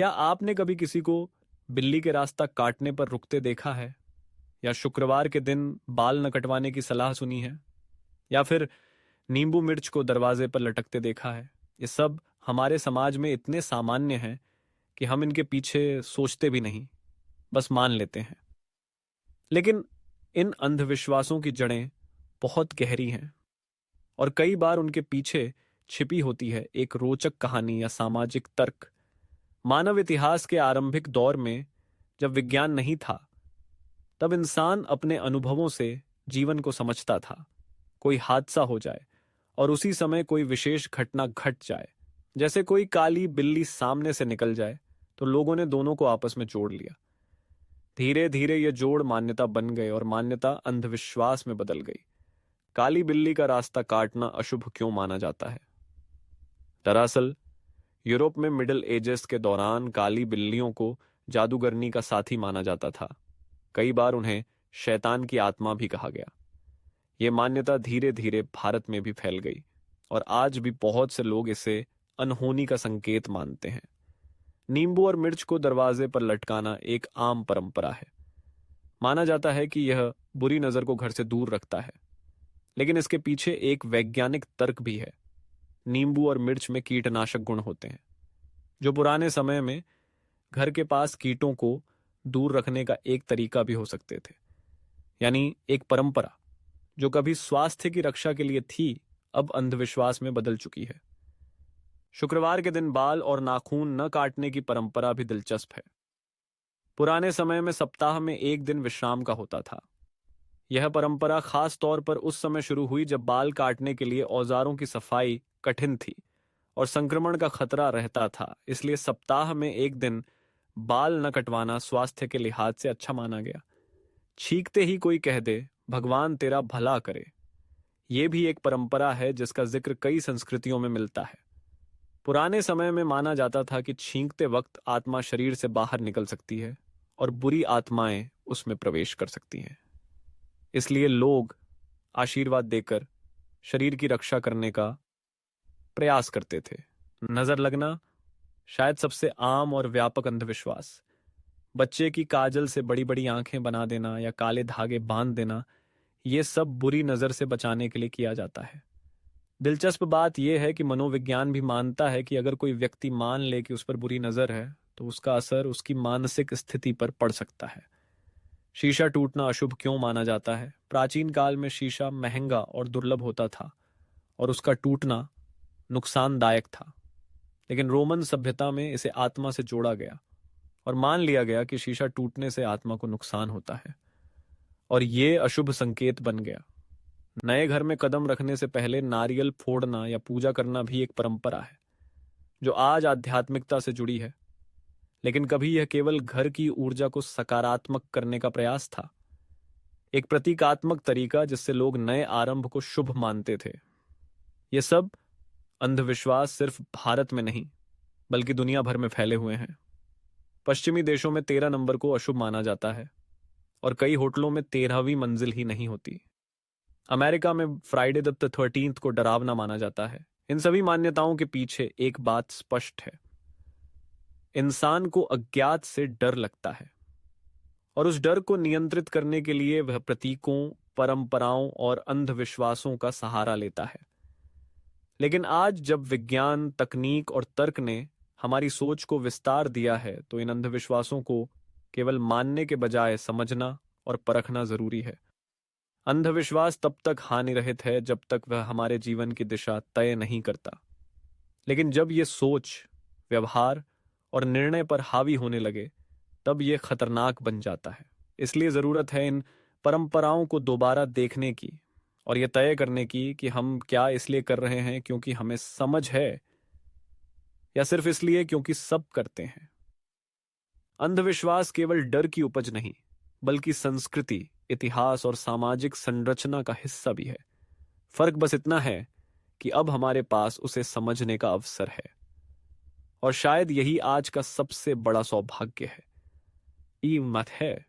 क्या आपने कभी किसी को बिल्ली के रास्ता काटने पर रुकते देखा है? या शुक्रवार के दिन बाल न कटवाने की सलाह सुनी है? या फिर नींबू मिर्च को दरवाजे पर लटकते देखा है? ये सब हमारे समाज में इतने सामान्य हैं कि हम इनके पीछे सोचते भी नहीं, बस मान लेते हैं। लेकिन इन अंधविश्वासों की जड़ें बहुत गहरी हैं और कई बार उनके पीछे छिपी होती है एक रोचक कहानी या सामाजिक तर्क। मानव इतिहास के आरंभिक दौर में जब विज्ञान नहीं था, तब इंसान अपने अनुभवों से जीवन को समझता था। कोई हादसा हो जाए और उसी समय कोई विशेष घटना घट जाए, जैसे कोई काली बिल्ली सामने से निकल जाए, तो लोगों ने दोनों को आपस में जोड़ लिया। धीरे धीरे ये जोड़ मान्यता बन गए और मान्यता अंधविश्वास में बदल गई। काली बिल्ली का रास्ता काटना अशुभ क्यों माना जाता है? दरअसल यूरोप में मिडिल एजेस के दौरान काली बिल्लियों को जादूगरनी का साथी माना जाता था। कई बार उन्हें शैतान की आत्मा भी कहा गया। ये मान्यता धीरे धीरे भारत में भी फैल गई और आज भी बहुत से लोग इसे अनहोनी का संकेत मानते हैं। नींबू और मिर्च को दरवाजे पर लटकाना एक आम परंपरा है। माना जाता है कि यह बुरी नजर को घर से दूर रखता है, लेकिन इसके पीछे एक वैज्ञानिक तर्क भी है। नींबू और मिर्च में कीटनाशक गुण होते हैं, जो पुराने समय में घर के पास कीटों को दूर रखने का एक तरीका भी हो सकते थे। यानी एक परंपरा जो कभी स्वास्थ्य की रक्षा के लिए थी, अब अंधविश्वास में बदल चुकी है। शुक्रवार के दिन बाल और नाखून न काटने की परंपरा भी दिलचस्प है। पुराने समय में सप्ताह में एक दिन विश्राम का होता था। यह परंपरा खास तौर पर उस समय शुरू हुई जब बाल काटने के लिए औजारों की सफाई कठिन थी और संक्रमण का खतरा रहता था। इसलिए सप्ताह में एक दिन बाल न कटवाना स्वास्थ्य के लिहाज से अच्छा माना गया। छींकते ही कोई कह दे, भगवान तेरा भला करे, यह भी एक परंपरा है जिसका जिक्र कई संस्कृतियों में मिलता है। पुराने समय में माना जाता था कि छींकते वक्त आत्मा शरीर से बाहर निकल सकती है और बुरी आत्माएं उसमें प्रवेश कर सकती हैं। इसलिए लोग आशीर्वाद देकर शरीर की रक्षा करने का प्रयास करते थे। नजर लगना शायद सबसे आम और व्यापक अंधविश्वास। बच्चे की काजल से बड़ी बड़ी आंखें बना देना या काले धागे बांध देना, यह सब बुरी नजर से बचाने के लिए किया जाता है। दिलचस्प बात यह है कि मनोविज्ञान भी मानता है कि अगर कोई व्यक्ति मान ले कि उस पर बुरी नजर है, तो उसका असर उसकी मानसिक स्थिति पर पड़ सकता है। शीशा टूटना अशुभ क्यों माना जाता है? प्राचीन काल में शीशा महंगा और दुर्लभ होता था और उसका टूटना नुकसानदायक था। लेकिन रोमन सभ्यता में इसे आत्मा से जोड़ा गया और मान लिया गया कि शीशा टूटने से आत्मा को नुकसान होता है और ये अशुभ संकेत बन गया। नए घर में कदम रखने से पहले नारियल फोड़ना या पूजा करना भी एक परंपरा है जो आज आध्यात्मिकता से जुड़ी है। लेकिन कभी यह केवल घर की ऊर्जा को सकारात्मक करने का प्रयास था, एक प्रतीकात्मक तरीका जिससे लोग नए आरंभ को शुभ मानते थे। यह सब अंधविश्वास सिर्फ भारत में नहीं, बल्कि दुनिया भर में फैले हुए हैं। पश्चिमी देशों में 13 नंबर को अशुभ माना जाता है और कई होटलों में 13वीं मंजिल ही नहीं होती। अमेरिका में फ्राइडे द 13th को डरावना माना जाता है। इन सभी मान्यताओं के पीछे एक बात स्पष्ट है, इंसान को अज्ञात से डर लगता है और उस डर को नियंत्रित करने के लिए वह प्रतीकों, परंपराओं और अंधविश्वासों का सहारा लेता है। लेकिन आज जब विज्ञान, तकनीक और तर्क ने हमारी सोच को विस्तार दिया है, तो इन अंधविश्वासों को केवल मानने के बजाय समझना और परखना जरूरी है। अंधविश्वास तब तक हानिरहित है जब तक वह हमारे जीवन की दिशा तय नहीं करता, लेकिन जब यह सोच, व्यवहार और निर्णय पर हावी होने लगे, तब यह खतरनाक बन जाता है। इसलिए जरूरत है इन परंपराओं को दोबारा देखने की और यह तय करने की कि हम क्या इसलिए कर रहे हैं क्योंकि हमें समझ है, या सिर्फ इसलिए क्योंकि सब करते हैं। अंधविश्वास केवल डर की उपज नहीं, बल्कि संस्कृति, इतिहास और सामाजिक संरचना का हिस्सा भी है। फर्क बस इतना है कि अब हमारे पास उसे समझने का अवसर है और शायद यही आज का सबसे बड़ा सौभाग्य है। ई मत है